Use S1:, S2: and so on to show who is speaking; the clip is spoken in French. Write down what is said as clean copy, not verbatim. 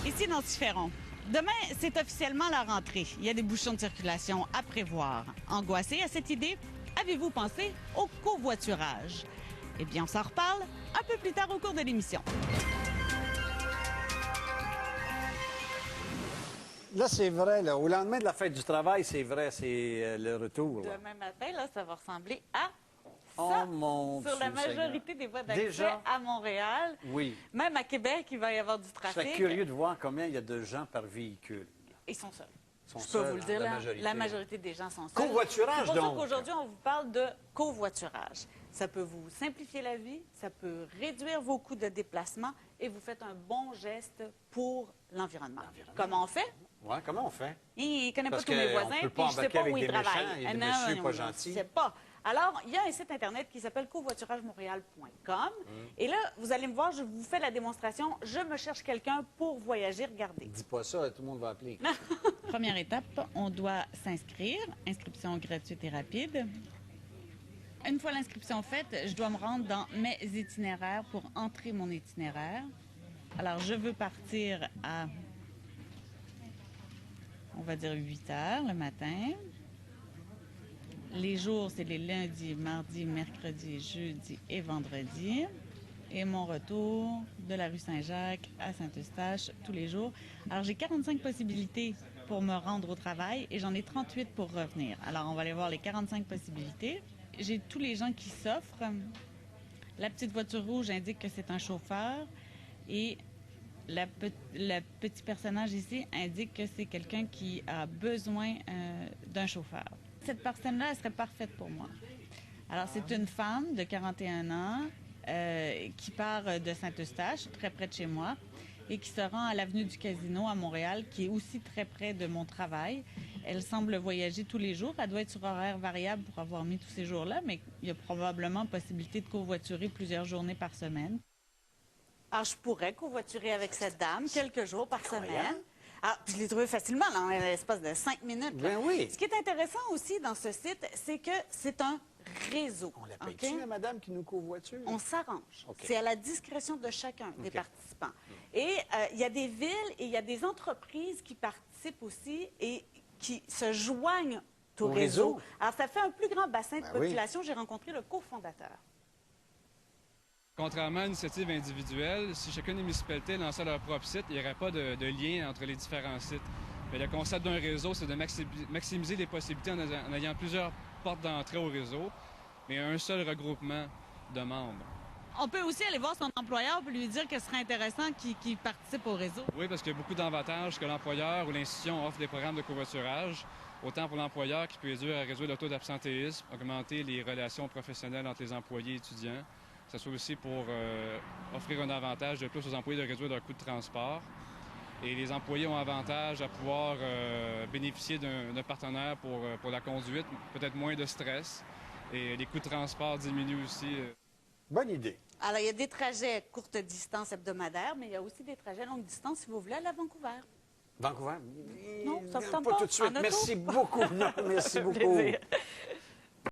S1: Ici Nancy Ferron. Demain, c'est officiellement la rentrée. Il y a des bouchons de circulation à prévoir. Angoissé à cette idée, avez-vous pensé au covoiturage? Eh bien, on s'en reparle un peu plus tard au cours de l'émission.
S2: Là, c'est vrai, là. Au lendemain de la fête du travail, c'est vrai, c'est le retour. Là.
S1: Demain matin, là, ça va ressembler à
S2: Oh
S1: ça.
S2: mon
S1: Sur la
S2: Dieu Seigneur.
S1: majorité des voies d'accès
S2: Déjà?
S1: à Montréal.
S2: Oui.
S1: Même à Québec, il va y avoir du
S2: Je
S1: trafic.
S2: serais curieux de voir combien il y a de gens par véhicule.
S1: Ils sont seuls.
S2: Ils sont
S1: Je peux
S2: seuls,
S1: vous le dire,
S2: hein,
S1: la majorité des gens sont seuls.
S2: Covoiturage,
S1: c'est pour
S2: donc.
S1: ça qu'aujourd'hui, on vous parle de covoiturage. Ça peut vous simplifier la vie, ça peut réduire vos coûts de déplacement et vous faites un bon geste pour l'environnement. Comment on fait?
S2: Oui, comment on fait?
S1: Il ne connaît pas
S2: Parce
S1: tous mes
S2: qu'on
S1: voisins,
S2: peut
S1: puis
S2: pas
S1: je ne sais
S2: embarquer
S1: pas où
S2: avec
S1: ils
S2: des méchants,
S1: travaillent.
S2: il y a des
S1: Non,
S2: messieurs
S1: non,
S2: pas
S1: non,
S2: gentils.
S1: je sais pas. Alors, il y a un site Internet qui s'appelle covoituragemontréal.com. Et là, vous allez me voir, je vous fais la démonstration. Je me cherche quelqu'un pour voyager. Regardez.
S2: Dis pas ça, tout le monde va appeler.
S1: Première étape, on doit s'inscrire. Inscription gratuite et rapide. Une fois l'inscription faite, je dois me rendre dans mes itinéraires pour entrer mon itinéraire. Alors, je veux partir à, on va dire 8 heures le matin. Les jours, c'est les lundis, mardis, mercredis, jeudis et vendredis. Et mon retour de la rue Saint-Jacques à Saint-Eustache tous les jours. Alors, j'ai 45 possibilités pour me rendre au travail et j'en ai 38 pour revenir. Alors, on va aller voir les 45 possibilités. J'ai tous les gens qui s'offrent. La petite voiture rouge indique que c'est un chauffeur et le petit personnage ici indique que c'est quelqu'un qui a besoin d'un chauffeur. Cette personne-là, elle serait parfaite pour moi. Alors, c'est une femme de 41 ans qui part de Saint-Eustache, très près de chez moi, et qui se rend à l'avenue du Casino à Montréal, qui est aussi très près de mon travail. Elle semble voyager tous les jours. Elle doit être sur horaire variable pour avoir mis tous ces jours-là, mais il y a probablement possibilité de covoiturer plusieurs journées par semaine. Alors, je pourrais covoiturer avec cette dame quelques jours par semaine. Ah, je l'ai trouvé facilement, là, en l'espace de 5 minutes. Là.
S2: Ben oui.
S1: Ce qui est intéressant aussi dans ce site, c'est que c'est un réseau.
S2: On la paye-tu, la madame qui nous covoiture?
S1: On s'arrange.
S2: Okay.
S1: C'est à la discrétion de chacun des participants. Et il y a des villes et il y a des entreprises qui participent aussi et qui se joignent au réseau. Alors, ça fait un plus grand bassin de population. J'ai rencontré le cofondateur.
S3: Contrairement à une initiative individuelle, si chacune des municipalités lançait leur propre site, il n'y aurait pas de lien entre les différents sites. Mais le concept d'un réseau, c'est de maximiser les possibilités en ayant plusieurs portes d'entrée au réseau, mais un seul regroupement de membres.
S1: On peut aussi aller voir son employeur pour lui dire que ce serait intéressant qu'il participe au réseau.
S3: Oui, parce qu'il y a beaucoup d'avantages que l'employeur ou l'institution offre des programmes de covoiturage, autant pour l'employeur qui peut aider à réduire le taux d'absentéisme, augmenter les relations professionnelles entre les employés et étudiants. Ça soit aussi pour offrir un avantage de plus aux employés de réduire leur coût de transport. Et les employés ont avantage à pouvoir bénéficier d'un partenaire pour la conduite, peut-être moins de stress. Et les coûts de transport diminuent aussi.
S2: Bonne idée.
S1: Alors, il y a des trajets courte distance hebdomadaires, mais il y a aussi des trajets longue distance si vous voulez aller à Vancouver.
S2: Vancouver?
S1: Non, ça vous tente
S2: pas tout de suite. Merci beaucoup. Non, merci beaucoup.